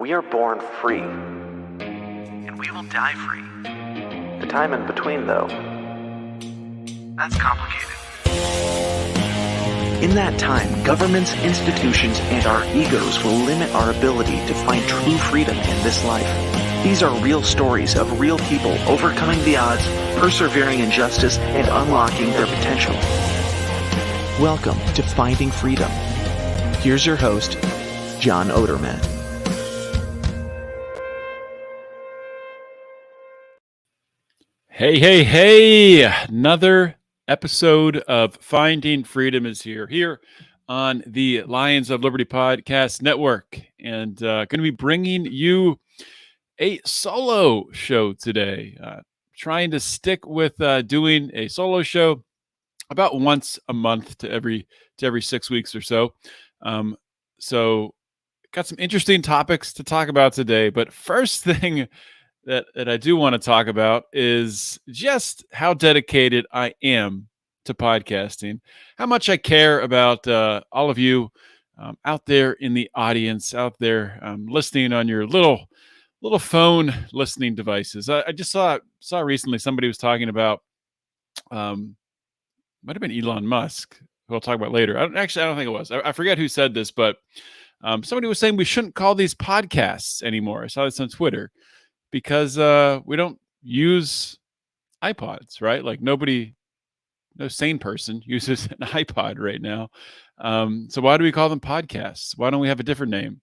We are born free, and we will die free. The time in between, though, that's complicated. In that time, governments, institutions, and our egos will limit our ability to find true freedom in this life. These are real stories of real people overcoming the odds, persevering in justice, and unlocking their potential. Welcome to Finding Freedom. Here's your host, John Odermatt. Hey, another episode of Finding Freedom is here on the Lions of Liberty Podcast Network, and going to be bringing you a solo show today. Trying to stick with doing a solo show about once a month to every 6 weeks or so. So got some interesting topics to talk about today, but first thing that I do want to talk about is just how dedicated I am to podcasting, how much I care about all of you out there in the audience, out there listening on your little phone listening devices. I just saw recently somebody was talking about, might have been Elon Musk, who I'll talk about later. I don't think it was. I forget who said this, but somebody was saying we shouldn't call these podcasts anymore. I saw this on Twitter. Because we don't use iPods, right? Like no sane person uses an iPod right now. So why do we call them podcasts? Why don't we have a different name?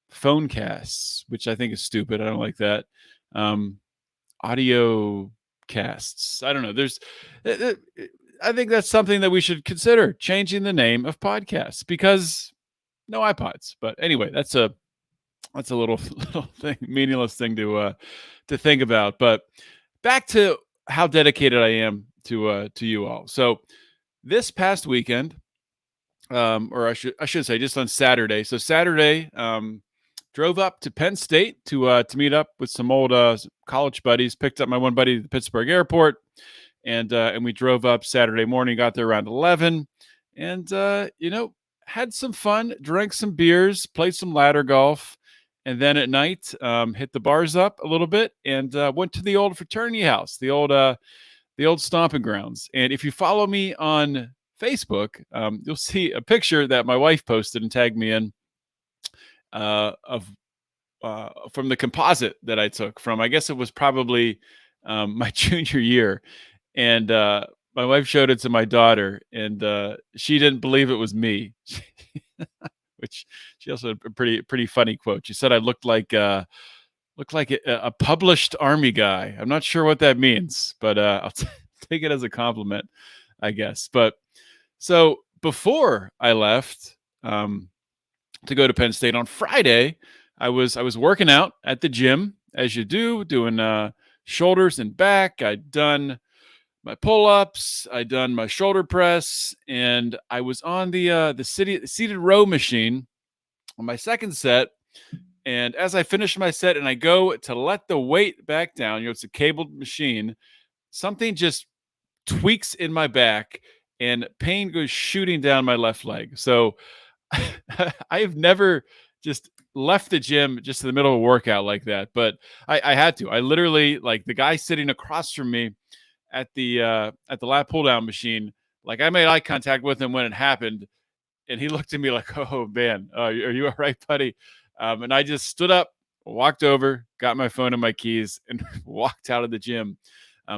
Phonecasts, which I think is stupid. I don't like that. Audio casts. I don't know. I think that's something that we should consider, changing the name of podcasts, because no iPods. But anyway, that's a little thing, meaningless thing to think about. But back to how dedicated I am to you all. So this past weekend, or I should say, just on Saturday. So Saturday, drove up to Penn State to meet up with some old college buddies. Picked up my one buddy at the Pittsburgh airport, and we drove up Saturday morning. Got there around 11, and had some fun, drank some beers, played some ladder golf. And then at night, hit the bars up a little bit and went to the old fraternity house, the old stomping grounds. And if you follow me on Facebook, you'll see a picture that my wife posted and tagged me in of from the composite that I took from, I guess it was probably my junior year. And my wife showed it to my daughter, and she didn't believe it was me. Which she also had a pretty funny quote. She said I looked like a published army guy. I'm not sure what that means, but I'll take it as a compliment, I guess. But so before I left to go to Penn State on Friday, I was working out at the gym, as you do, doing shoulders and back. I'd done my pull-ups, I done my shoulder press, and I was on the seated row machine on my second set. And as I finished my set and I go to let the weight back down, it's a cabled machine, something just tweaks in my back and pain goes shooting down my left leg. So I have never just left the gym just in the middle of a workout like that, but I had to. I literally, like, the guy sitting across from me at the lat pull down machine, like, I made eye contact with him when it happened, and he looked at me like, "Oh man, are you all right, buddy?" And I just stood up, walked over, got my phone and my keys, and walked out of the gym,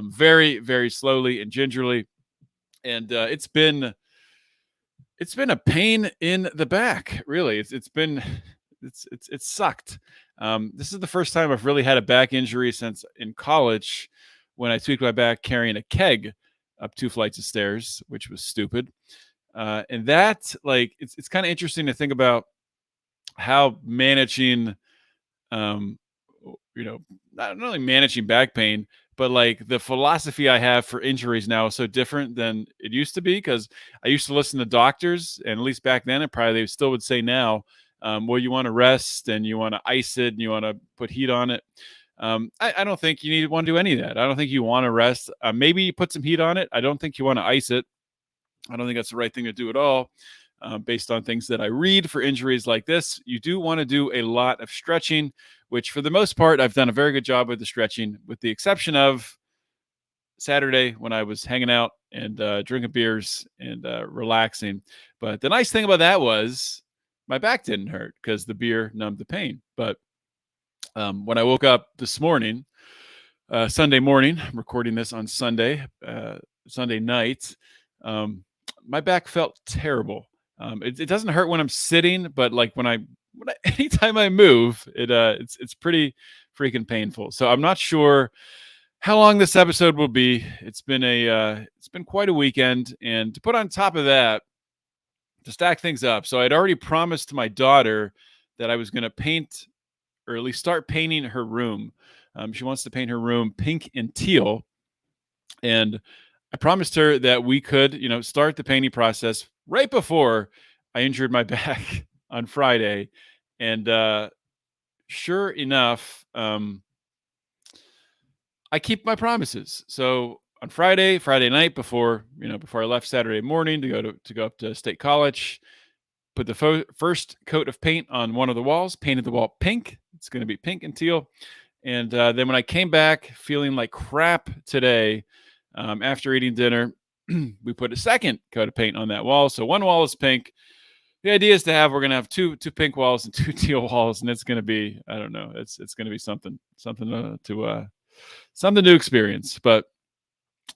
very, very slowly and gingerly. And it's been a pain in the back, really. It's sucked. This is the first time I've really had a back injury since in college, when I tweaked my back carrying a keg up 2 flights of stairs, which was stupid. And that, like, it's kind of interesting to think about how managing, not only managing back pain, but like the philosophy I have for injuries now is so different than it used to be. Because I used to listen to doctors, and at least back then, and probably they still would say now, well, you want to rest and you want to ice it and you want to put heat on it. I don't think you want to do any of that. I don't think you want to rest. Maybe you put some heat on it. I don't think you want to ice it. I don't think that's the right thing to do at all. based on things that I read for injuries like this. You do want to do a lot of stretching, which for the most part, I've done a very good job with the stretching, with the exception of Saturday when I was hanging out and drinking beers and relaxing. But the nice thing about that was my back didn't hurt because the beer numbed the pain. But when I woke up this morning, Sunday morning, I'm recording this on Sunday night, my back felt terrible. It doesn't hurt when I'm sitting, but like anytime I move, it's pretty freaking painful. So I'm not sure how long this episode will be. It's been quite a weekend, and to put on top of that, to stack things up. So I'd already promised my daughter that I was going to paint, or at least start painting her room. She wants to paint her room pink and teal, and I promised her that we could, start the painting process right before I injured my back on Friday. And sure enough, I keep my promises. So on Friday night before I left Saturday morning to go up to State College, put the first coat of paint on one of the walls, painted the wall pink. It's going to be pink and teal. And then when I came back feeling like crap today, after eating dinner, we put a second coat of paint on that wall. So one wall is pink. The idea is we're going to have two pink walls and two teal walls, and it's going to be, I don't know, it's going to be something to experience. But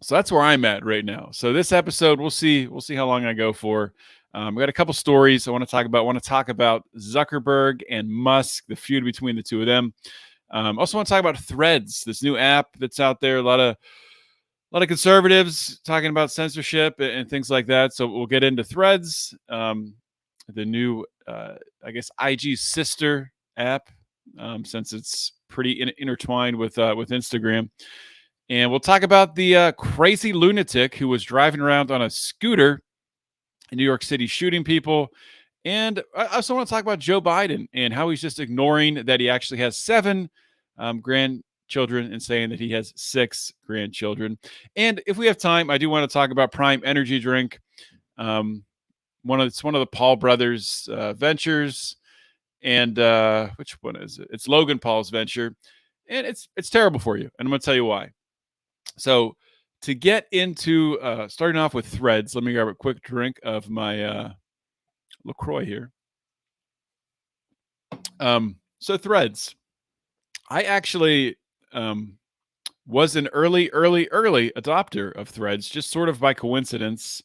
so that's where I'm at right now. So this episode, we'll see how long I go for. We got a couple stories I want to talk about. I want to talk about Zuckerberg and Musk, the feud between the two of them. Also want to talk about Threads, this new app that's out there. A lot of conservatives talking about censorship and things like that. So we'll get into Threads, the new, I guess, IG sister app, since it's pretty intertwined with Instagram. And we'll talk about the crazy lunatic who was driving around on a scooter in New York City shooting people. And I also want to talk about Joe Biden and how he's just ignoring that he actually has 7 grandchildren and saying that he has 6 grandchildren. And if we have time, I do want to talk about Prime Energy Drink. One of the Paul brothers ventures. And which one is it? It's Logan Paul's venture. And it's terrible for you. And I'm going to tell you why. So to get into starting off with Threads, let me grab a quick drink of my LaCroix here. So Threads. I actually was an early adopter of Threads, just sort of by coincidence.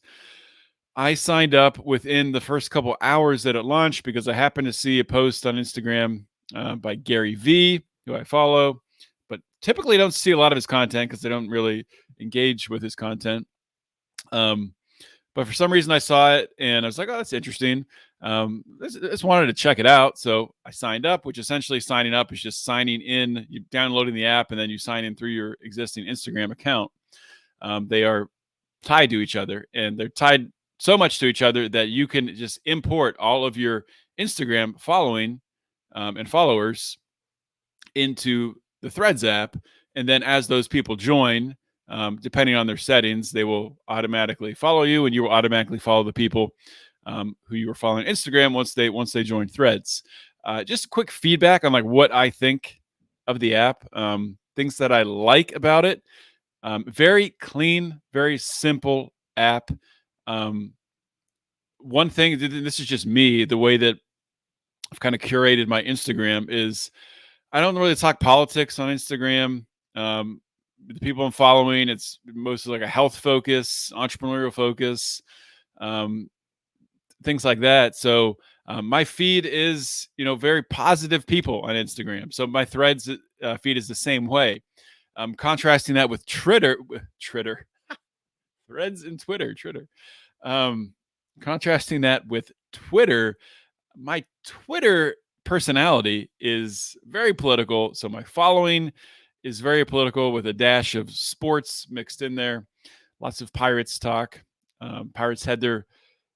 I signed up within the first couple hours that it launched because I happened to see a post on Instagram by Gary V, who I follow, but typically don't see a lot of his content because I don't really engage with his content. But for some reason I saw it and I was like, oh, that's interesting. Just wanted to check it out. So I signed up, which essentially signing up is just signing in, you downloading the app, and then you sign in through your existing Instagram account. They are tied to each other, and they're tied so much to each other that you can just import all of your Instagram following and followers into the Threads app. And then as those people join, depending on their settings, they will automatically follow you, and you will automatically follow the people who you were following on Instagram once they join Threads. Just quick feedback on like what I think of the app, things that I like about it. Very clean, very simple app. One thing, this is just me, the way that I've kind of curated my Instagram is I don't really talk politics on Instagram. The people I'm following, it's mostly like a health focus, entrepreneurial focus, things like that. So my feed is, very positive people on Instagram. So my Threads feed is the same way. Contrasting that with Threads and Twitter. Contrasting that with Twitter, my Twitter personality is very political. So my following is very political with a dash of sports mixed in there. Lots of Pirates talk. Pirates had the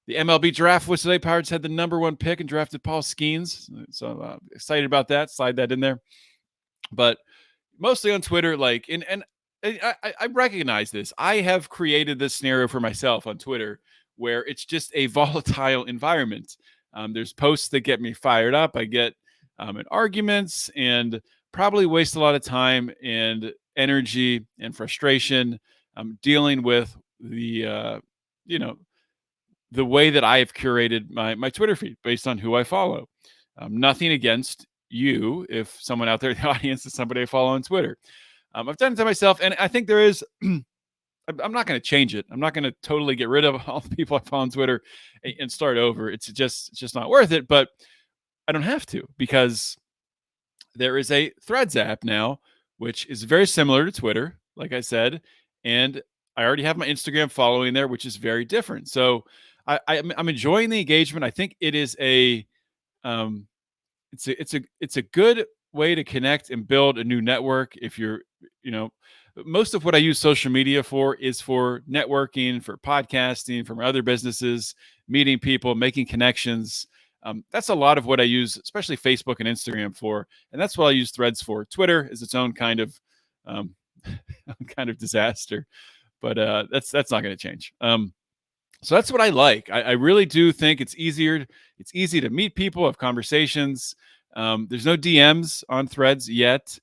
MLB draft was today. Pirates had the number 1 pick and drafted Paul Skeens. So I'm excited about that. Slide that in there. But mostly on Twitter, and I recognize this. I have created this scenario for myself on Twitter where it's just a volatile environment. There's posts that get me fired up. I get in arguments and probably waste a lot of time and energy and frustration dealing with you know, the way that I have curated my Twitter feed based on who I follow. Nothing against you if someone out there in the audience is somebody I follow on Twitter. I've done it to myself, and I think there is. I'm not going to change it. I'm not going to totally get rid of all the people I follow on Twitter and start over. It's just not worth it. But I don't have to, because there is a Threads app now, which is very similar to Twitter, like I said, and I already have my Instagram following there, which is very different. So I'm enjoying the engagement. I think it is um, it's a good way to connect and build a new network. If you're, you know, most of what I use social media for is for networking, for podcasting, for my other businesses, meeting people, making connections. That's a lot of what I use, especially Facebook and Instagram for, and that's what I use Threads for. Twitter is its own kind of um, kind of disaster, but that's not going to change. So that's what I like. I really do think it's easier. It's easy to meet people, have conversations. There's no DMs on Threads yet.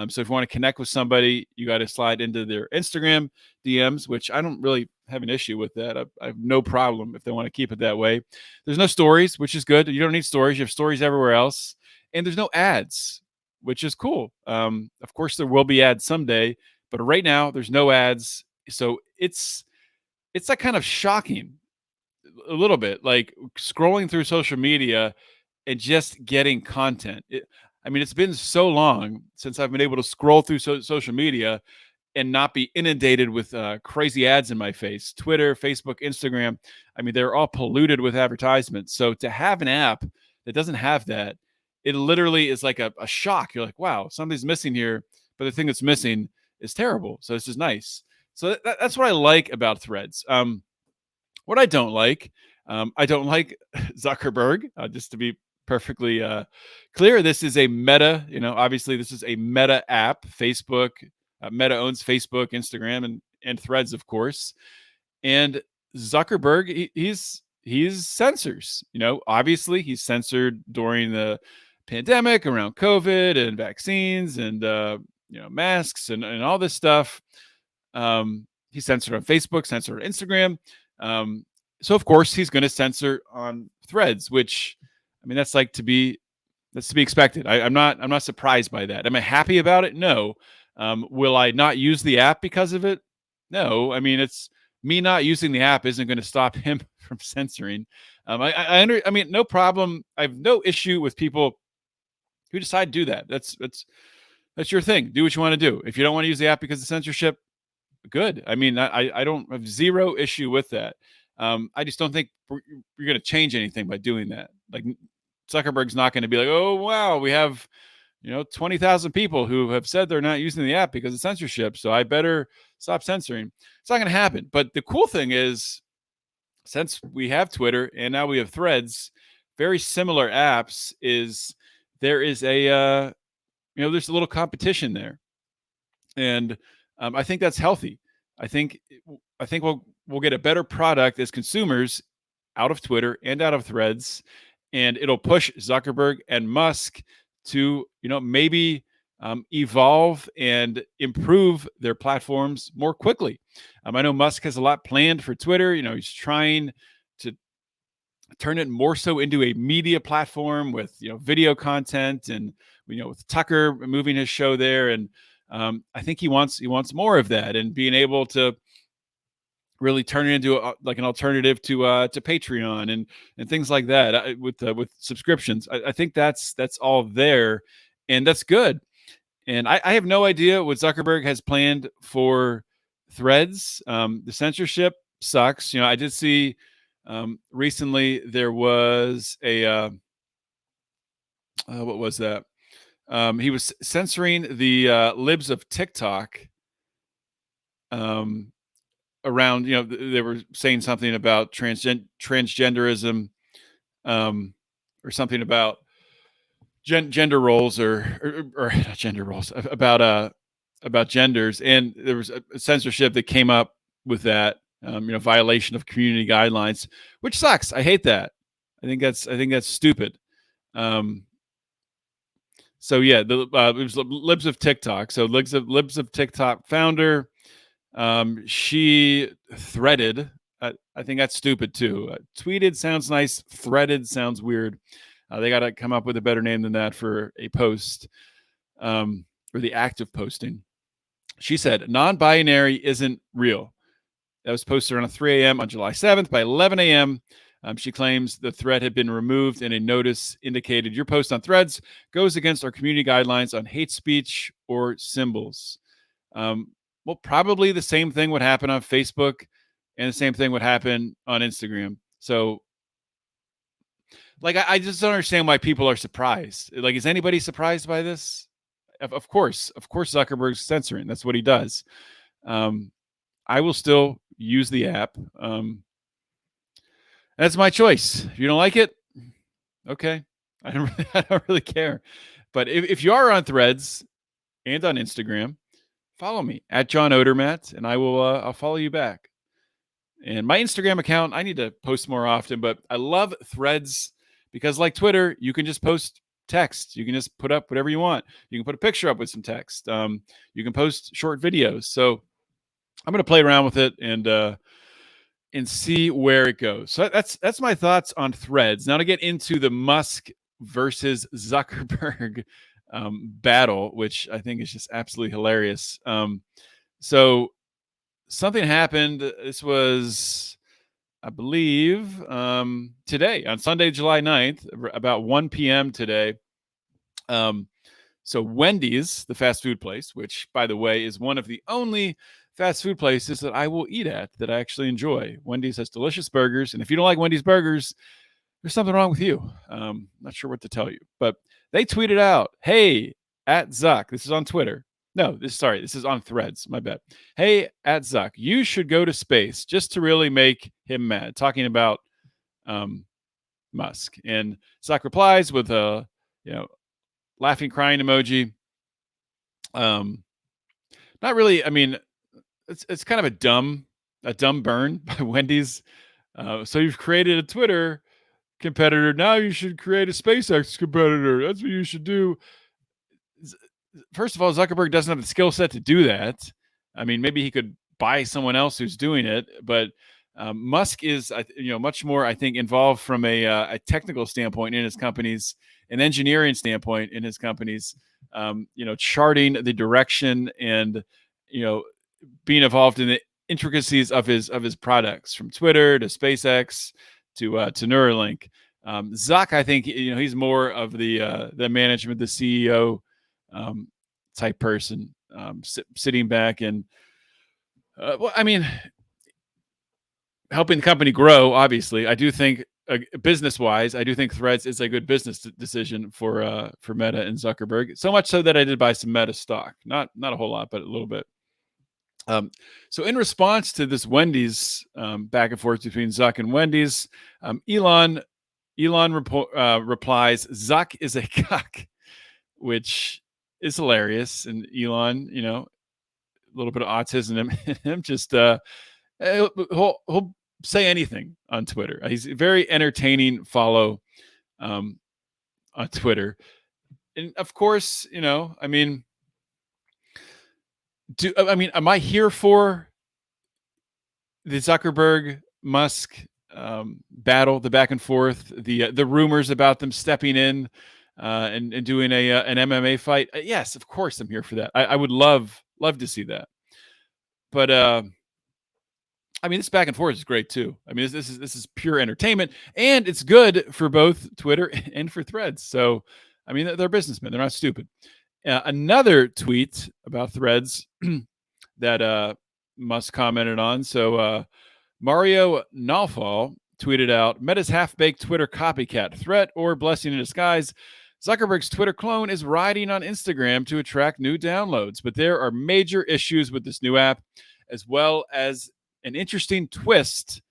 So if you want to connect with somebody, you got to slide into their Instagram DMs, which I don't really have an issue with that. I have no problem if they want to keep it that way. There's no stories, which is good. You don't need stories. You have stories everywhere else. And there's no ads, which is cool. Of course, there will be ads someday, but right now there's no ads. So it's like kind of shocking a little bit, like scrolling through social media and just getting content. I mean, it's been so long since I've been able to scroll through social media and not be inundated with crazy ads in my face. Twitter, Facebook, Instagram. I mean, they're all polluted with advertisements. So to have an app that doesn't have that, it literally is like a shock. You're like, wow, something's missing here, but the thing that's missing is terrible. So this is nice. So that's what I like about Threads. What I don't like Zuckerberg, just to be perfectly clear. This is a Meta, obviously this is a Meta app. Facebook, Meta owns Facebook, Instagram, and Threads, of course. And Zuckerberg, he's censors. Obviously he's censored during the pandemic around COVID and vaccines and masks and all this stuff. He's censored on Facebook, censored on Instagram. So of course he's going to censor on Threads, which, I mean, that's to be expected. I'm not surprised by that. Am I happy about it? No. Will I not use the app because of it? No. I mean, it's me not using the app isn't going to stop him from censoring. I mean, no problem. I have no issue with people who decide to do that. That's your thing. Do what you want to do. If you don't want to use the app because of censorship, good. I mean, I don't have zero issue with that. I just don't think you're going to change anything by doing that. Like, Zuckerberg's not going to be like, oh, wow, we have, 20,000 people who have said they're not using the app because of censorship, so I better stop censoring. It's not going to happen. But the cool thing is, since we have Twitter and now we have Threads, very similar apps, is there is a, there's a little competition there. And I think that's healthy. I think we'll get a better product as consumers out of Twitter and out of Threads, and it'll push Zuckerberg and Musk to maybe evolve and improve their platforms more quickly. I know Musk has a lot planned for Twitter. He's trying to turn it more so into a media platform with video content, and with Tucker moving his show there, and I think he wants more of that, and being able to really turn it into an alternative to Patreon and things like that, with subscriptions. I think that's all there, and that's good. And I have no idea what Zuckerberg has planned for Threads. The censorship sucks. I did see recently there was a what was that? He was censoring the libs of TikTok. Around, they were saying something about transgenderism, or something about gender roles, or not gender roles, about genders, and there was a censorship that came up with that. violation of community guidelines, which sucks. I hate that. I think that's stupid. So yeah, it was Libs of TikTok. So Libs of TikTok founder, she threaded. I think that's stupid too. Tweeted sounds nice. Threaded sounds weird. They got to come up with a better name than that for a post, or the act of posting. She said, non-binary isn't real. That was posted around 3 a.m. on July 7th. By 11 a.m., she claims the thread had been removed and a notice indicated your post on Threads goes against our community guidelines on hate speech or symbols. Well, probably the same thing would happen on Facebook and the same thing would happen on Instagram. So, like, I just don't understand why people are surprised. Like, is anybody surprised by this? Of course, Zuckerberg's censoring. That's what he does. I will still use the app. That's my choice. If you don't like it, okay. I don't really care. But if you are on Threads and on Instagram, follow me at John Odermatt, and I'll follow you back. And my Instagram account, I need to post more often, but I love Threads because, like Twitter, you can just post text. You can just put up whatever you want. You can put a picture up with some text. You can post short videos. So I'm going to play around with it and see where it goes. So that's my thoughts on Threads. Now to get into the Musk versus Zuckerberg battle, which I think is just absolutely hilarious. So something happened. This was, I believe, today on Sunday, July 9th, about 1 p.m. today. So Wendy's, the fast food place, which, by the way, is one of the only fast food places that I will eat at that I actually enjoy. Wendy's has delicious burgers. And if you don't like Wendy's burgers, there's something wrong with you. Not sure what to tell you. But they tweeted out, hey, at Zuck. This is on Twitter. No, this is on Threads. My bad. Hey, at Zuck, you should go to space just to really make him mad. Talking about Musk. And Zuck replies with a, laughing, crying emoji. Not really. I mean, it's kind of a dumb burn by Wendy's. So you've created a Twitter competitor. Now you should create a SpaceX competitor. That's what you should do. First of all, Zuckerberg doesn't have the skill set to do that. I mean, maybe he could buy someone else who's doing it, but Musk is, much more, I think, involved from a technical standpoint in his companies, an engineering standpoint in his companies, charting the direction and, being involved in the intricacies of his products, from Twitter to SpaceX to Neuralink. Zuck, I think, he's more of the management, the CEO type person, sitting back and, helping the company grow. Obviously, I do think business-wise, I do think Threads is a good business decision for Meta and Zuckerberg. So much so that I did buy some Meta stock, not a whole lot, but a little bit. So in response to this Wendy's back and forth between Zuck and Wendy's, Elon replies, "Zuck is a cuck," which is hilarious. And Elon, a little bit of autism in him, just he'll say anything on Twitter. He's a very entertaining follow on Twitter. And of course, am I here for the Zuckerberg Musk battle, the back and forth, the rumors about them stepping in and doing an MMA fight? Yes, of course I'm here for that. I would love to see that. But this back and forth is great too. This is pure entertainment, and it's good for both Twitter and for Threads. So, they're businessmen; they're not stupid. Another tweet about Threads that Musk commented on. So Mario Nalfal tweeted out, Meta's half-baked Twitter copycat, threat or blessing in disguise. Zuckerberg's Twitter clone is riding on Instagram to attract new downloads, but there are major issues with this new app, as well as an interesting twist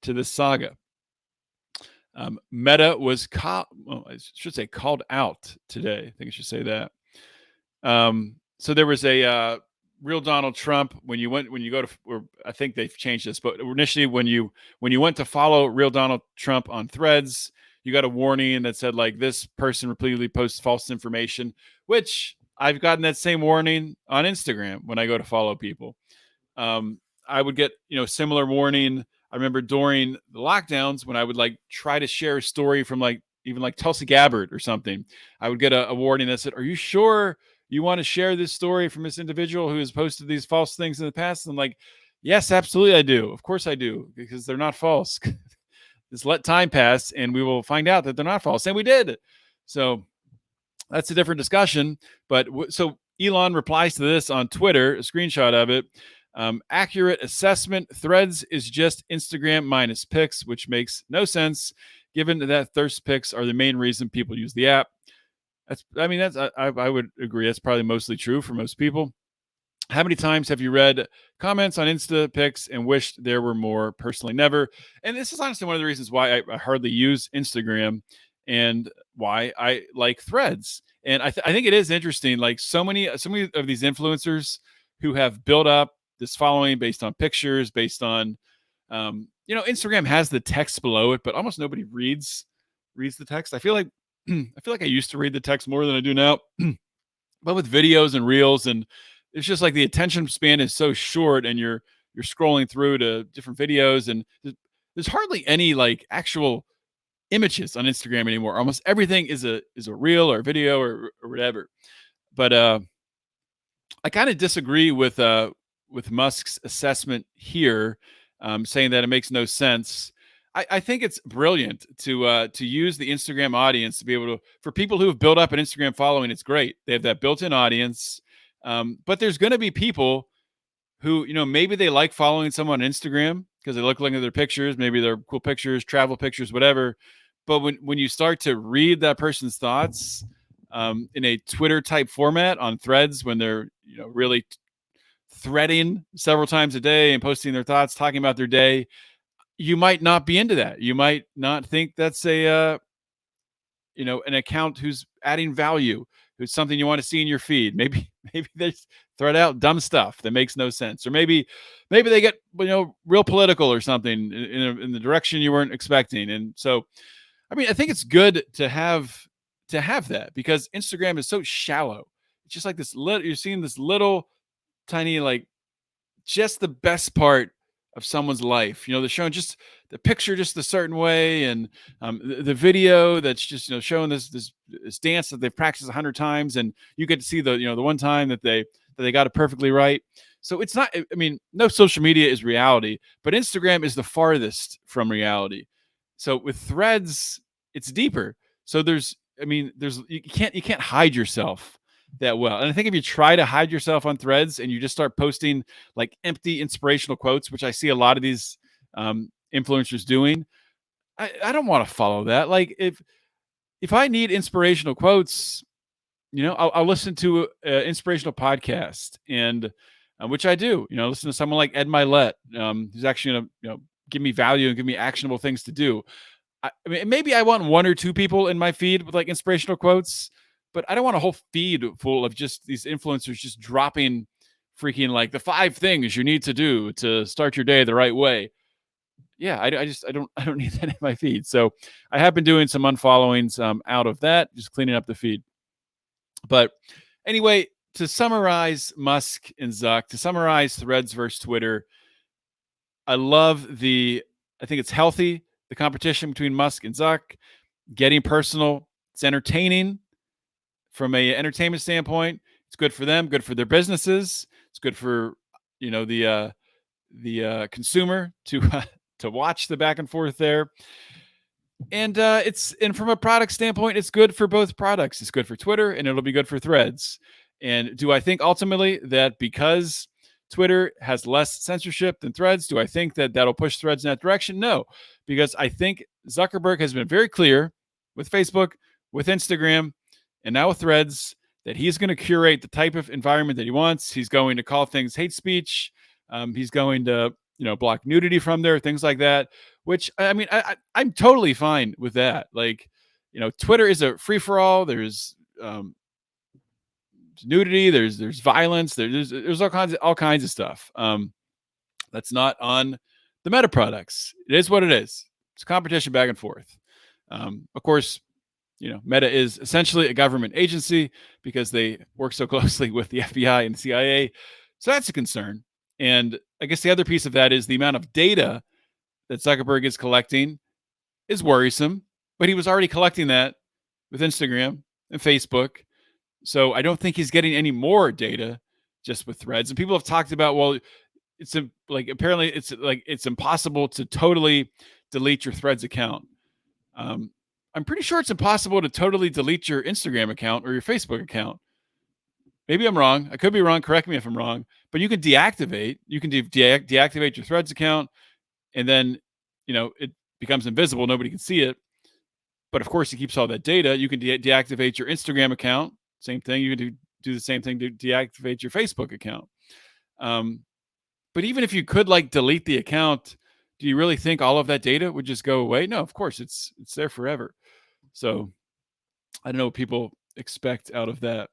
to the saga. Meta was called out today. I think I should say that. So there was a real Donald Trump, when you go to, or I think they've changed this, but initially when you went to follow real Donald Trump on Threads, you got a warning that said like this person repeatedly posts false information, which I've gotten that same warning on Instagram when I go to follow people. I would get, similar warning. I remember during the lockdowns when I would like try to share a story from like even like Tulsi Gabbard or something, I would get a warning that said, "Are you sure you want to share this story from this individual who has posted these false things in the past?" And I'm like, "Yes, absolutely, I do. Of course, I do, because they're not false." Just let time pass, and we will find out that they're not false, and we did. So that's a different discussion. But so Elon replies to this on Twitter, a screenshot of it. Accurate assessment: Threads is just Instagram minus pics, which makes no sense given that thirst pics are the main reason people use the app. I would agree. That's probably mostly true for most people. How many times have you read comments on Insta pics and wished there were more? Personally, never. And this is honestly one of the reasons why I hardly use Instagram and why I like Threads. And I think it is interesting. Like so many of these influencers who have built up this following based on pictures, based on, Instagram has the text below it, but almost nobody reads the text. I feel like I used to read the text more than I do now. But with videos and reels, and it's just like the attention span is so short, and you're scrolling through to different videos, and there's hardly any like actual images on Instagram anymore. Almost everything is a reel or video or whatever. But I kind of disagree with Musk's assessment here, saying that it makes no sense. I think it's brilliant to use the Instagram audience to be able to, for people who have built up an Instagram following. It's great. They have that built-in audience. But there's going to be people who, maybe they like following someone on Instagram because they look at their pictures. Maybe they're cool pictures, travel pictures, whatever. But when you start to read that person's thoughts in a Twitter type format on Threads, when they're, really threading several times a day and posting their thoughts, talking about their day, you might not be into that. You might not think that's an account who's adding value, who's something you want to see in your feed. Maybe they thread out dumb stuff that makes no sense, or maybe they get real political or something in the direction you weren't expecting. And so, I think it's good to have that, because Instagram is so shallow. It's just like this little, you're seeing this little tiny, like, just the best part of someone's life. They're showing just the picture just a certain way, and the video that's just showing this dance that they've practiced 100 times, and you get to see the the one time that they got it perfectly right. So it's not. No social media is reality, but Instagram is the farthest from reality. So with Threads, it's deeper. So you can't hide yourself that well. And I think if you try to hide yourself on Threads and you just start posting like empty inspirational quotes, which I see a lot of these influencers doing, I don't want to follow that. Like if I need inspirational quotes, I'll listen to an inspirational podcast, and which I do. Listen to someone like Ed Milet, who's actually going to give me value and give me actionable things to do. Maybe I want one or two people in my feed with like inspirational quotes, but I don't want a whole feed full of just these influencers just dropping freaking like the 5 things you need to do to start your day the right way. Yeah, I don't need that in my feed. So I have been doing some unfollowings out of that, just cleaning up the feed. But anyway, to summarize Musk and Zuck, to summarize Threads versus Twitter, I think it's healthy, the competition between Musk and Zuck, getting personal. It's entertaining from a entertainment standpoint. It's good for them, good for their businesses. It's good for the consumer to watch the back and forth there. And from a product standpoint, it's good for both products. It's good for Twitter, and it'll be good for Threads. And do I think ultimately that because Twitter has less censorship than Threads, do I think that that'll push Threads in that direction? No, because I think Zuckerberg has been very clear with Facebook, with Instagram, and now with Threads, that he's going to curate the type of environment that he wants. He's going to call things hate speech. He's going to block nudity from there, things like that, which I'm totally fine with that. Like, Twitter is a free-for-all. There's nudity, there's violence, there's all kinds of stuff. That's not on the Meta products. It is what it is. It's competition back and forth. Of course, Meta is essentially a government agency because they work so closely with the FBI and CIA. So that's a concern. And I guess the other piece of that is the amount of data that Zuckerberg is collecting is worrisome, but he was already collecting that with Instagram and Facebook. So I don't think he's getting any more data just with Threads. And people have talked about, well, apparently it's impossible to totally delete your Threads account. I'm pretty sure it's impossible to totally delete your Instagram account or your Facebook account. Maybe I'm wrong. I could be wrong. Correct me if I'm wrong. But you can deactivate. You can deactivate your Threads account, and then it becomes invisible. Nobody can see it. But of course, it keeps all that data. You can deactivate your Instagram account. Same thing. You can do the same thing to deactivate your Facebook account. But even if you could delete the account, do you really think all of that data would just go away? No, of course it's there forever. So I don't know what people expect out of that.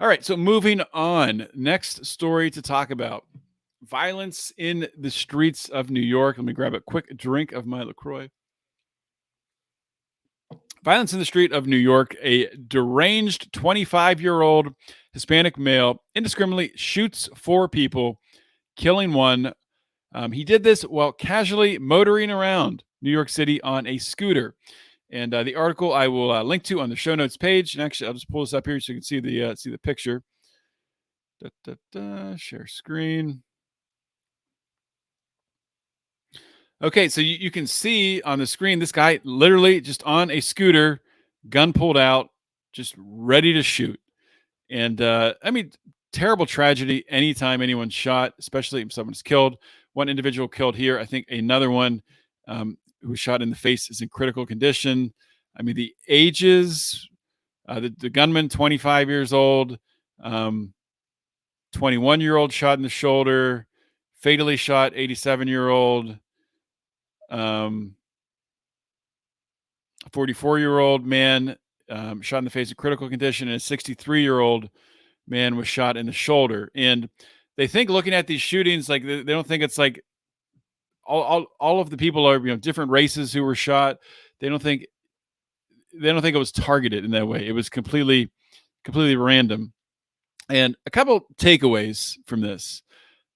All right, so moving on. Next story to talk about. Violence in the streets of New York. Let me grab a quick drink of my LaCroix. Violence in the street of New York. A deranged 25-year-old Hispanic male indiscriminately shoots 4 people, killing one. He did this while casually motoring around New York City on a scooter. And the article I will link to on the show notes page. And actually, I'll just pull this up here so you can see the picture. Share screen. Okay, so you can see on the screen this guy literally just on a scooter, gun pulled out, just ready to shoot. And terrible tragedy anytime anyone's shot, especially if someone's killed. One individual killed here. I think another one who was shot in the face is in critical condition. I mean, the ages, the gunman, 25 years old, 21-year-old shot in the shoulder, fatally shot 87-year-old, 44-year-old man shot in the face in critical condition, and a 63-year-old man was shot in the shoulder. And they think, looking at these shootings, they don't think it's all of the people are different races who were shot. They don't think it was targeted in that way. It was completely random. And a couple takeaways from this.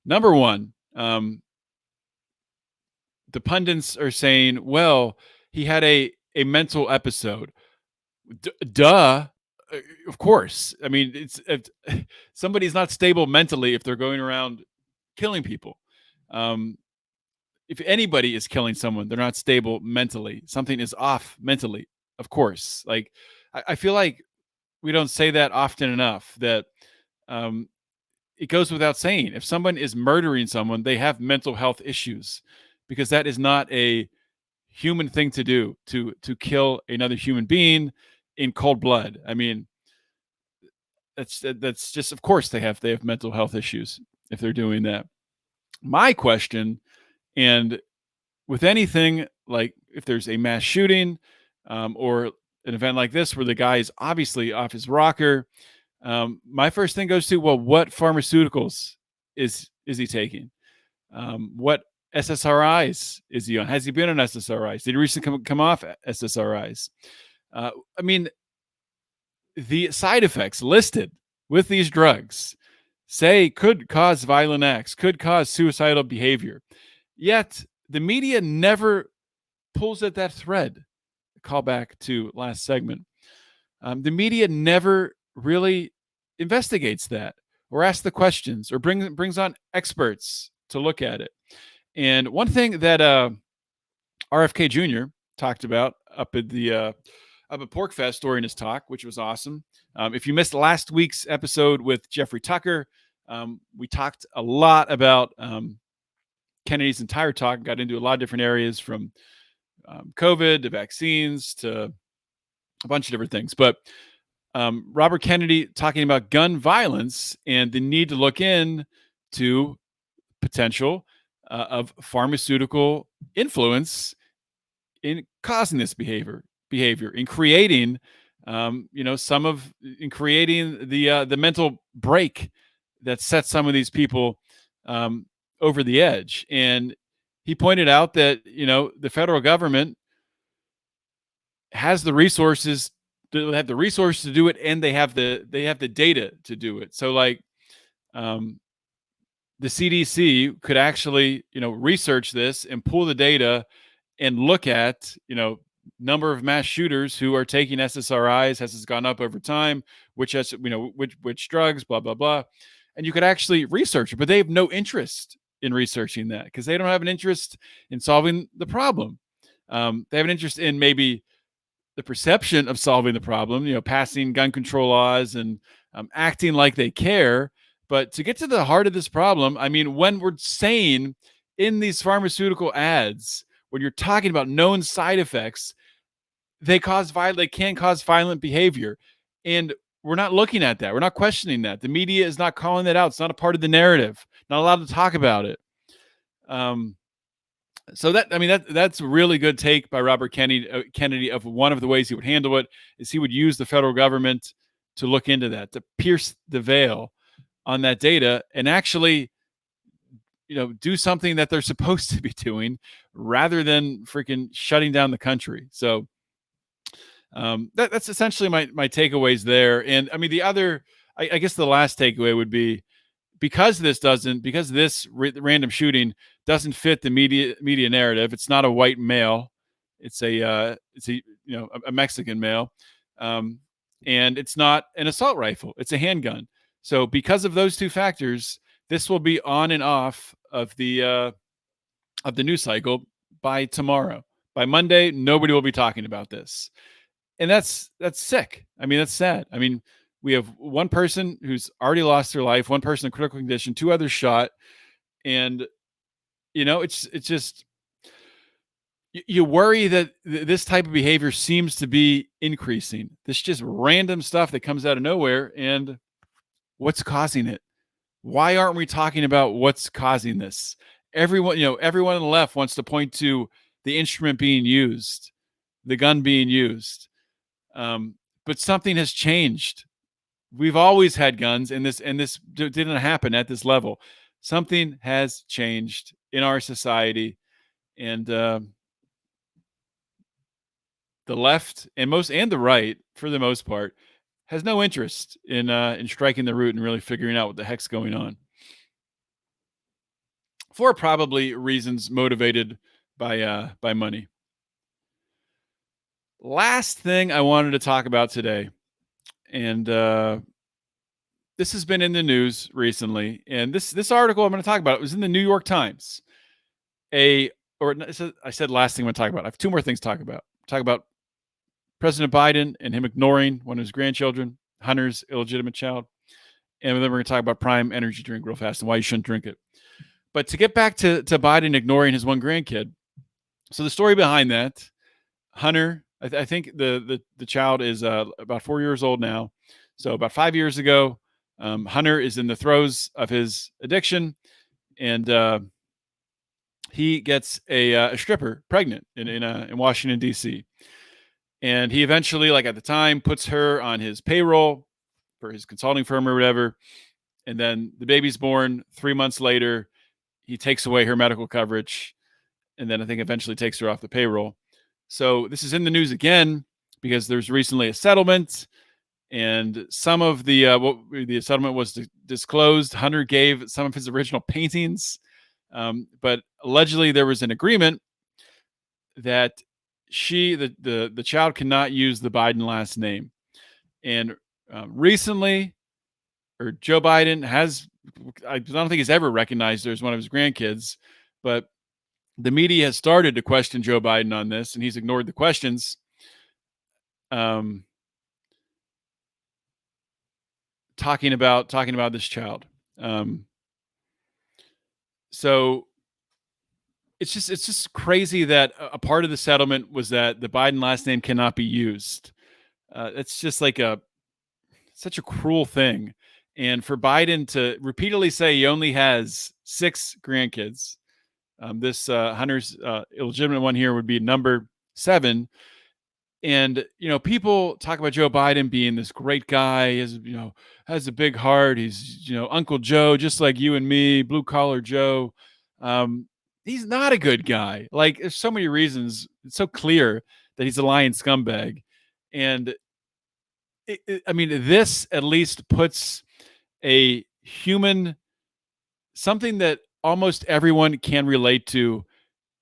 Number one, the pundits are saying, well, he had a mental episode. Duh. Of course. I mean, if somebody's not stable mentally if they're going around killing people. If anybody is killing someone, they're not stable mentally. Something is off mentally, of course. I feel like we don't say that often enough, that it goes without saying. If someone is murdering someone, they have mental health issues, because that is not a human thing to do, to kill another human being in cold blood. I mean, that's just, of course they have mental health issues if they're doing that. My question, and with anything, like if there's a mass shooting or an event like this where the guy is obviously off his rocker, my first thing goes to, well, what pharmaceuticals is he taking? What SSRIs is he on? Has he been on SSRIs? Did he recently come off SSRIs? I mean, the side effects listed with these drugs say could cause violent acts, could cause suicidal behavior. Yet the media never pulls at that thread. Call back to last segment. The media never really investigates that, or asks the questions, or brings on experts to look at it. And one thing that RFK Jr. talked about up at PorcFest during his talk, which was awesome. If you missed last week's episode with Jeffrey Tucker, we talked a lot about Kennedy's entire talk, got into a lot of different areas, from COVID to vaccines to a bunch of different things. But Robert Kennedy talking about gun violence and the need to look into potential of pharmaceutical influence in causing this behavior, in creating some of in creating the mental break that sets some of these people um, over the edge. And he pointed out that the federal government has the resources to do it, and they have the data to do it. So like um, the CDC could actually research this and pull the data and look at number of mass shooters who are taking SSRIs. Has it gone up over time? Which drugs? Blah blah blah. And you could actually research it, but they have no interest in researching that because they don't have an interest in solving the problem. They have an interest in maybe the perception of solving the problem, passing gun control laws and acting like they care. But to get to the heart of this problem, I mean, when we're saying in these pharmaceutical ads, when you're talking about known side effects, they can cause violent behavior. And we're not looking at that. We're not questioning that. The media is not calling that out. It's not a part of the narrative. Not allowed to talk about it. So that's a really good take by Robert Kennedy of one of the ways he would handle it is he would use the federal government to look into that, to pierce the veil on that data and actually do something that they're supposed to be doing rather than freaking shutting down the country. So that's essentially my takeaways there. And I mean, I guess the last takeaway would be because this random shooting doesn't fit the media narrative. It's not a white male. It's a Mexican male. And it's not an assault rifle. It's a handgun. So because of those two factors, this will be on and off of the news cycle by tomorrow. By Monday, nobody will be talking about this. And that's sick. I mean, that's sad. I mean, we have one person who's already lost their life, one person in critical condition, two others shot. And, it's just, you worry that this type of behavior seems to be increasing. This just random stuff that comes out of nowhere. And what's causing it? Why aren't we talking about what's causing this? Everyone on the left wants to point to the instrument being used, the gun being used. But something has changed. We've always had guns, and this didn't happen at this level. Something has changed in our society, and the left and the right, for the most part, has no interest in striking the root and really figuring out what the heck's going on. For probably reasons motivated by money. Last thing I wanted to talk about today, and this has been in the news recently, and this article I'm going to talk about was in the New York Times. I said last thing I'm going to talk about. I have two more things to talk about. Talk about President Biden and him ignoring one of his grandchildren, Hunter's illegitimate child, and then we're going to talk about Prime energy drink real fast and why you shouldn't drink it. But to get back to Biden ignoring his one grandkid, so the story behind that, Hunter, I think the child is about 4 years old now. So about 5 years ago, Hunter is in the throes of his addiction, and he gets a stripper pregnant in Washington, D.C. And he eventually, like at the time, puts her on his payroll for his consulting firm or whatever. And then the baby's born 3 months later. He takes away her medical coverage, and then I think eventually takes her off the payroll. So this is in the news again because there's recently a settlement, and some of the settlement was disclosed. Hunter gave some of his original paintings, but allegedly there was an agreement that the child cannot use the Biden last name. And recently, or Joe Biden I don't think he's ever recognized her as one of his grandkids, but the media has started to question Joe Biden on this, and he's ignored the questions. Talking about this child. So it's just crazy that a part of the settlement was that the Biden last name cannot be used. It's just like such a cruel thing. And for Biden to repeatedly say he only has 6 grandkids, this Hunter's illegitimate one here would be number 7. And people talk about Joe Biden being this great guy. Has a big heart. He's Uncle Joe, just like you and me, blue collar Joe. Um, he's not a good guy. Like, there's so many reasons. It's so clear that he's a lying scumbag. And I mean, this at least puts a human, something that almost everyone can relate to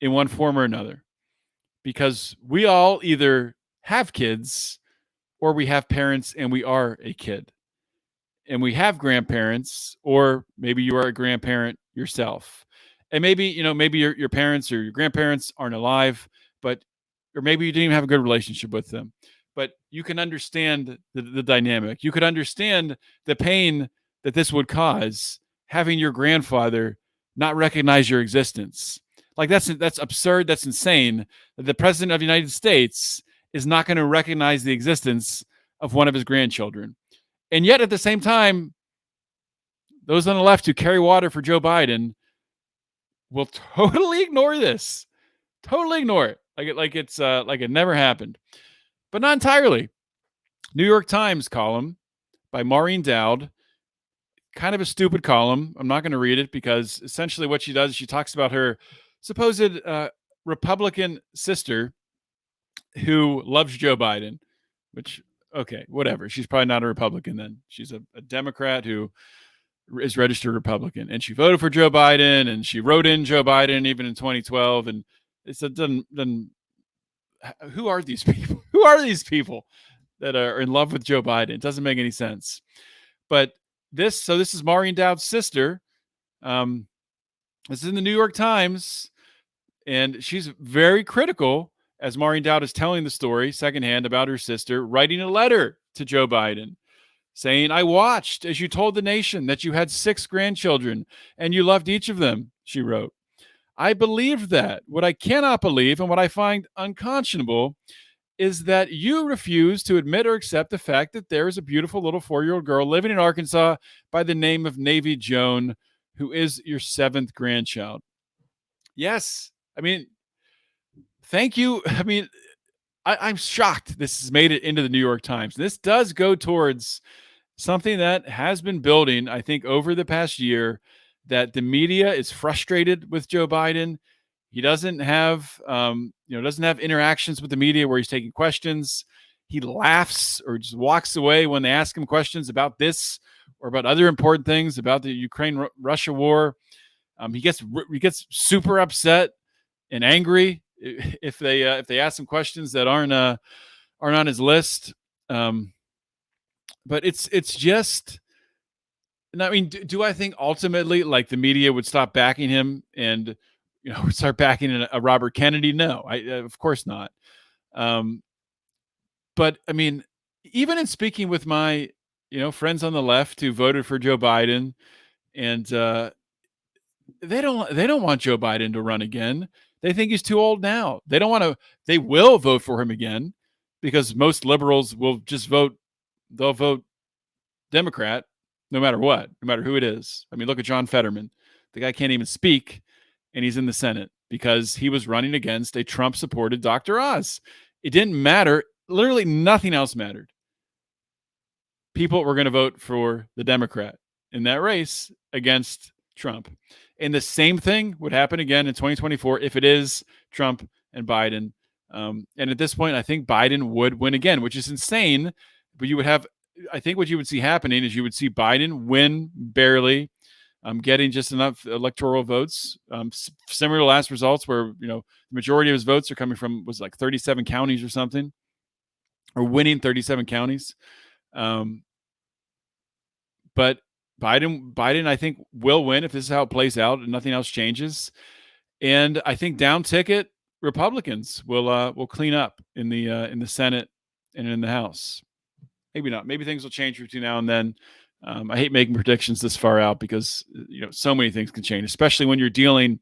in one form or another, because we all either have kids or we have parents and we are a kid, and we have grandparents, or maybe you are a grandparent yourself. And maybe your parents or your grandparents aren't alive, but or maybe you didn't even have a good relationship with them. But you can understand the dynamic. You could understand the pain that this would cause, having your grandfather not recognize your existence. Like, that's absurd. That's insane. That the president of the United States is not going to recognize the existence of one of his grandchildren. And yet at the same time, those on the left who carry water for Joe Biden will totally ignore this. Totally ignore it. Like it never happened. But not entirely. New York Times column by Maureen Dowd. Kind of a stupid column. I'm not going to read it, because essentially what she does is she talks about her supposed Republican sister who loves Joe Biden, which, okay, whatever. She's probably not a Republican then. She's a Democrat who is registered Republican, and she voted for Joe Biden, and she wrote in Joe Biden even in 2012. And it's then who are these people? Who are these people that are in love with Joe Biden? It doesn't make any sense. But this is Maureen Dowd's sister. This is in the New York Times, and she's very critical, as Maureen Dowd is telling the story secondhand about her sister, writing a letter to Joe Biden saying, "I watched as you told the nation that you had 6 grandchildren and you loved each of them," she wrote. "I believed that. What I cannot believe, and what I find unconscionable, is that you refuse to admit or accept the fact that there is a beautiful little 4-year-old girl living in Arkansas by the name of Navy Joan, who is your 7th grandchild." Yes. I mean, thank you. I mean, I'm shocked this has made it into the New York Times. This does go towards something that has been building, I think, over the past year, that the media is frustrated with Joe Biden. He doesn't have, doesn't have interactions with the media where he's taking questions. He laughs or just walks away when they ask him questions about this or about other important things about the Ukraine-Russia war. He gets super upset and angry if they ask him questions that aren't on his list. But it's just, I mean, do I think ultimately, like, the media would stop backing him and start backing a Robert Kennedy? No, of course not. But I mean, even in speaking with my friends on the left who voted for Joe Biden, and they don't want Joe Biden to run again. They think he's too old now. They don't want to. They will vote for him again, because most liberals will just vote. They'll vote Democrat no matter what, no matter who it is. I mean, look at John Fetterman. The guy can't even speak, and he's in the Senate because he was running against a Trump-supported Dr. Oz. It didn't matter. Literally nothing else mattered. People were going to vote for the Democrat in that race against Trump. And the same thing would happen again in 2024 if it is Trump and Biden. And at this point, I think Biden would win again, which is insane. But you would have, I think what you would see happening is you would see Biden win barely, getting just enough electoral votes, similar to last results where, the majority of his votes are coming from, was like 37 counties or something, or winning 37 counties. But Biden, I think, will win if this is how it plays out and nothing else changes. And I think down ticket Republicans will clean up in the Senate and in the House. Maybe not. Maybe things will change between now and then. I hate making predictions this far out because so many things can change, especially when you're dealing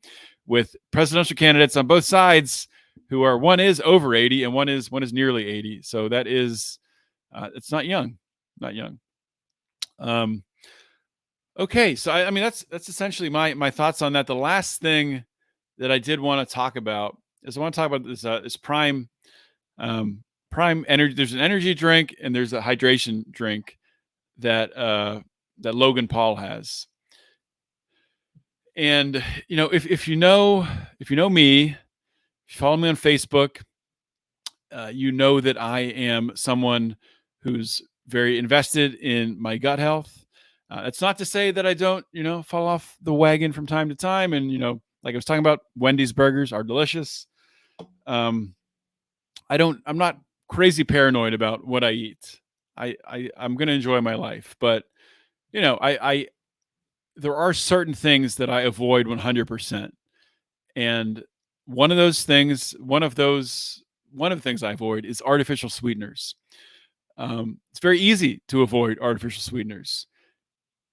with presidential candidates on both sides who are, one is over 80 and one is nearly 80. So that is it's not young. Okay, so I mean that's essentially my thoughts on that. The last thing that I did want to talk about is I want to talk about this prime Prime Energy. There's an energy drink and there's a hydration drink that that Logan Paul has. And if you know me, if you follow me on Facebook, you know that I am someone who's very invested in my gut health. It's not to say that I don't, fall off the wagon from time to time. And like I was talking about, Wendy's burgers are delicious. Um, I'm not crazy paranoid about what I eat. I'm going to enjoy my life, but I there are certain things that I avoid 100%. And one of the things I avoid is artificial sweeteners. It's very easy to avoid artificial sweeteners.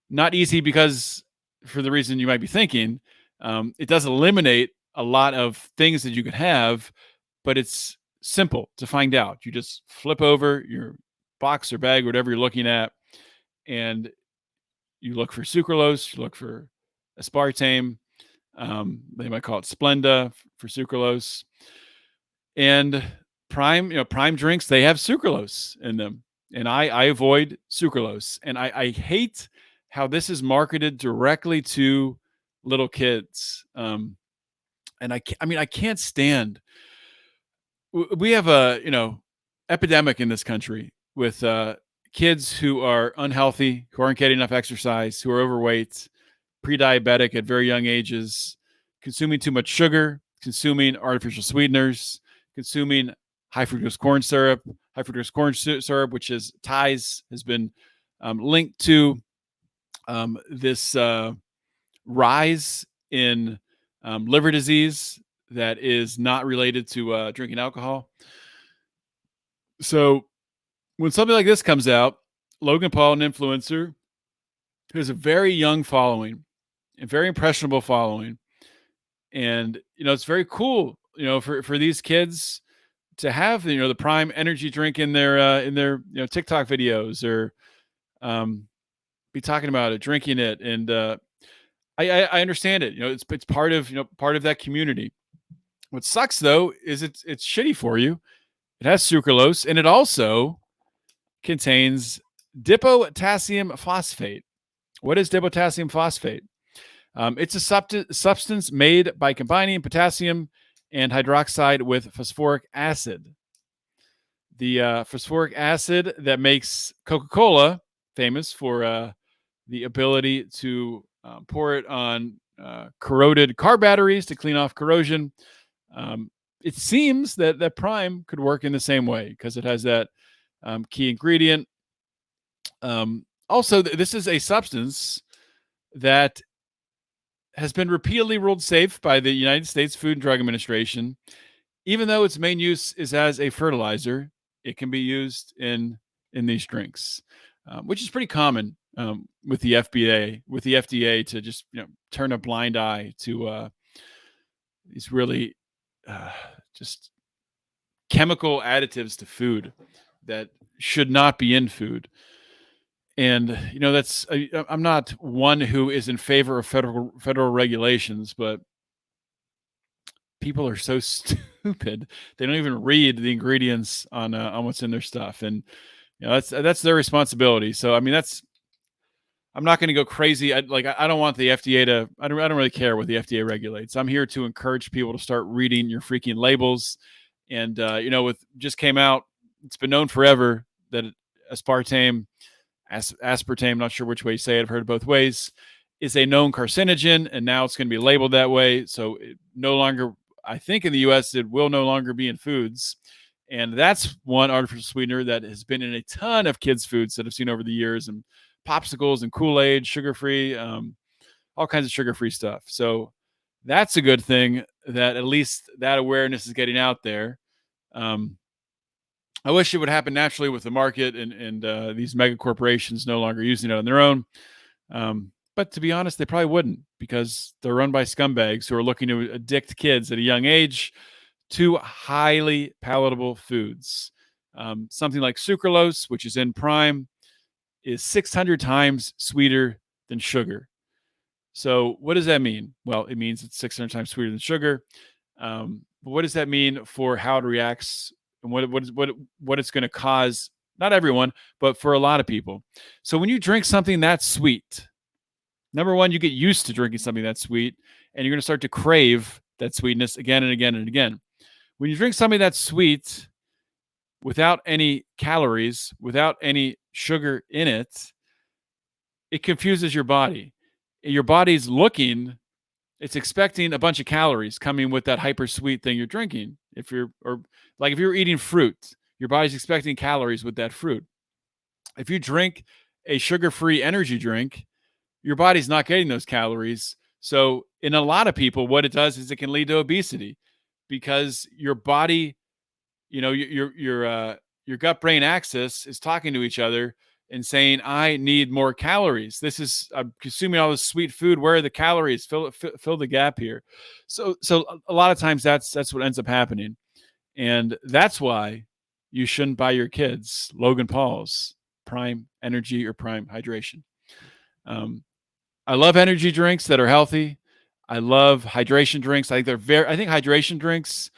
Not easy because, for the reason you might be thinking, it does eliminate a lot of things that you could have, but it's simple to find out. You just flip over your box or bag, whatever you're looking at, and you look for sucralose, you look for aspartame. They might call it Splenda for sucralose. And prime drinks, they have sucralose in them. And I avoid sucralose. And I hate how this is marketed directly to little kids. And I can't stand. We have a epidemic in this country with kids who are unhealthy, who aren't getting enough exercise, who are overweight, pre-diabetic at very young ages, consuming too much sugar, consuming artificial sweeteners, consuming high fructose corn syrup. High fructose corn syrup, which is ties, has been linked to this rise in liver disease that is not related to drinking alcohol. So when something like this comes out, Logan Paul, an influencer who has a very young following, a very impressionable following, and it's very cool, for these kids to have the Prime energy drink in their TikTok videos, or be talking about it, drinking it, and I understand it. It's part of that community. What sucks though is it's shitty for you. It has sucralose, and it also contains dipotassium phosphate. What is dipotassium phosphate? It's a substance made by combining potassium and hydroxide with phosphoric acid. The phosphoric acid that makes Coca-Cola famous for the ability to pour it on corroded car batteries to clean off corrosion. It seems that Prime could work in the same way because it has that key ingredient. Also, this is a substance that has been repeatedly ruled safe by the United States Food and Drug Administration. Even though its main use is as a fertilizer, it can be used in these drinks, which is pretty common with the FDA to just turn a blind eye to these really just chemical additives to food that should not be in food. And that's I'm not one who is in favor of federal regulations, but people are so stupid they don't even read the ingredients on what's in their stuff, and that's their responsibility. So I mean, I'm not going to go crazy. I don't want the FDA to. I don't really care what the FDA regulates. I'm here to encourage people to start reading your freaking labels. And with just came out, it's been known forever that aspartame, not sure which way you say it, I've heard it both ways, is a known carcinogen, and now it's going to be labeled that way. So it no longer, I think in the US, it will no longer be in foods. And that's one artificial sweetener that has been in a ton of kids' foods that I've seen over the years, and popsicles and Kool-Aid, sugar-free, all kinds of sugar-free stuff. So that's a good thing that at least that awareness is getting out there. I wish it would happen naturally with the market and these mega corporations no longer using it on their own. But to be honest, they probably wouldn't, because they're run by scumbags who are looking to addict kids at a young age to highly palatable foods. Something like sucralose, which is in Prime, is 600 times sweeter than sugar. So what does that mean? Well, it means it's 600 times sweeter than sugar. But what does that mean for how it reacts and what it's going to cause. Not everyone, but for a lot of people. So when you drink something that's sweet, number one, you get used to drinking something that's sweet, and you're going to start to crave that sweetness again and again and again. When you drink something that's sweet without any calories, without any sugar in it, it confuses your body. Your body's looking, it's expecting a bunch of calories coming with that hyper sweet thing you're drinking. If you're eating fruit, your body's expecting calories with that fruit. If you drink a sugar-free energy drink, your body's not getting those calories. So in a lot of people, what it does is it can lead to obesity, because your body, your gut brain axis is talking to each other and saying, I need more calories. I'm consuming all this sweet food. Where are the calories? Fill the gap here. So a lot of times that's what ends up happening. And that's why you shouldn't buy your kids Logan Paul's Prime Energy or Prime Hydration. I love energy drinks that are healthy. I love hydration drinks. I think hydration drinks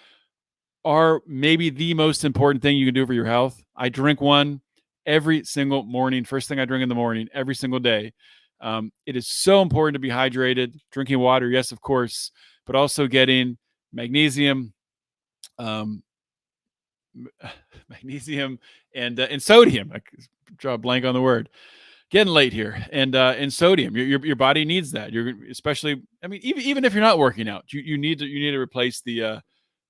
are maybe the most important thing you can do for your health. I drink one every single morning. First thing I drink in the morning, every single day. It is so important to be hydrated. Drinking water, yes, of course, but also getting magnesium, magnesium and sodium. I draw a blank on the word. Getting late here, and sodium. Your body needs that. You're especially. I mean, even if you're not working out, you need to replace the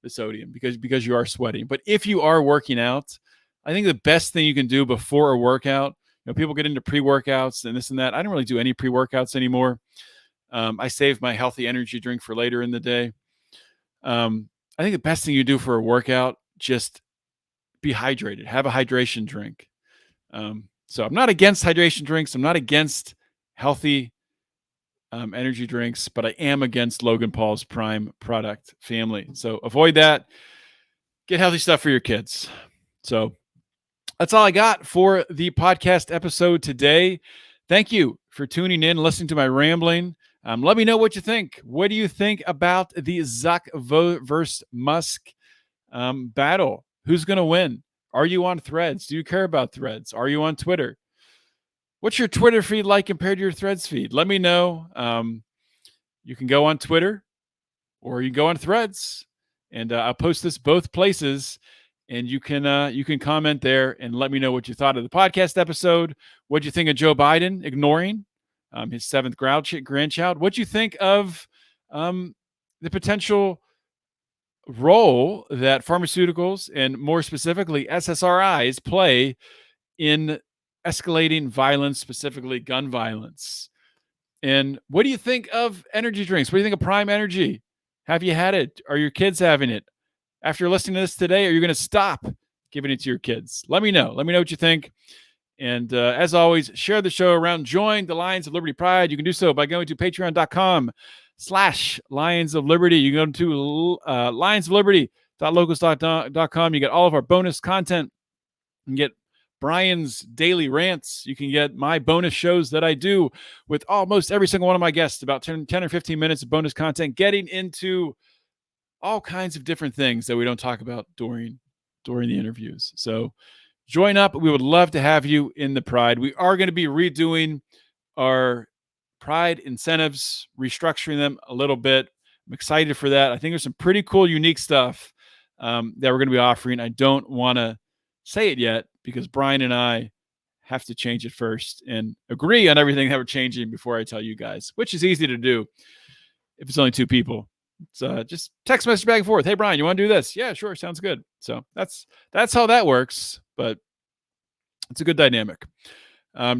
sodium because you are sweating. But if you are working out, I think the best thing you can do before a workout. People get into pre-workouts and this and that. I don't really do any pre-workouts anymore. I save my healthy energy drink for later in the day. I think the best thing you do for a workout, just be hydrated. Have a hydration drink. So I'm not against hydration drinks. I'm not against healthy energy drinks, but I am against Logan Paul's Prime product family. So avoid that. Get healthy stuff for your kids. So that's all I got for the podcast episode today. Thank you for tuning in, listening to my rambling. Let me know what you think. What do you think about the Zuck versus Musk battle? Who's going to win? Are you on Threads? Do you care about Threads? Are you on Twitter? What's your Twitter feed like compared to your Threads feed? Let me know. You can go on Twitter or you can go on Threads, and I'll post this both places, and you can comment there and let me know what you thought of the podcast episode. What do you think of Joe Biden ignoring his seventh grandchild? What do you think of the potential role that pharmaceuticals and more specifically SSRIs play in escalating violence, specifically gun violence? And what do you think of energy drinks? What do you think of Prime Energy? Have you had it? Are your kids having it? After listening to this today, are you going to stop giving it to your kids? Let me know. Let me know what you think. And as always, share the show around. Join the Lions of Liberty Pride. You can do so by going to patreon.com/Lions of Liberty. You can go to lionsofliberty.locals.com. You get all of our bonus content. You can get Brian's daily rants. You can get my bonus shows that I do with almost every single one of my guests, about 10 or 15 minutes of bonus content, getting into all kinds of different things that we don't talk about during the interviews. So join up. We would love to have you in the Pride. We are going to be redoing our Pride incentives, restructuring them a little bit. I'm excited for that. I think there's some pretty cool, unique stuff that we're going to be offering. I don't want to say it yet because Brian and I have to change it first and agree on everything that we're changing before I tell you guys, which is easy to do if it's only two people. So just text message back and forth. Hey, Brian, you want to do this? Yeah, sure. Sounds good. So that's how that works, but it's a good dynamic.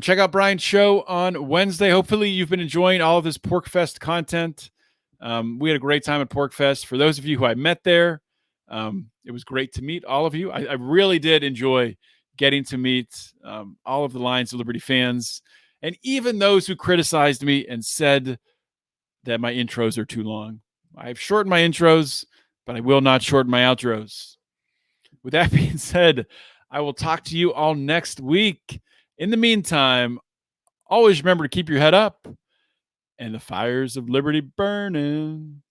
Check out Brian's show on Wednesday. Hopefully you've been enjoying all of this PorcFest content. We had a great time at PorcFest. For those of you who I met there, it was great to meet all of you. I really did enjoy getting to meet all of the Lions of Liberty fans, and even those who criticized me and said that my intros are too long. I've shortened my intros, but I will not shorten my outros. With that being said, I will talk to you all next week. In the meantime, always remember to keep your head up and the fires of liberty burning.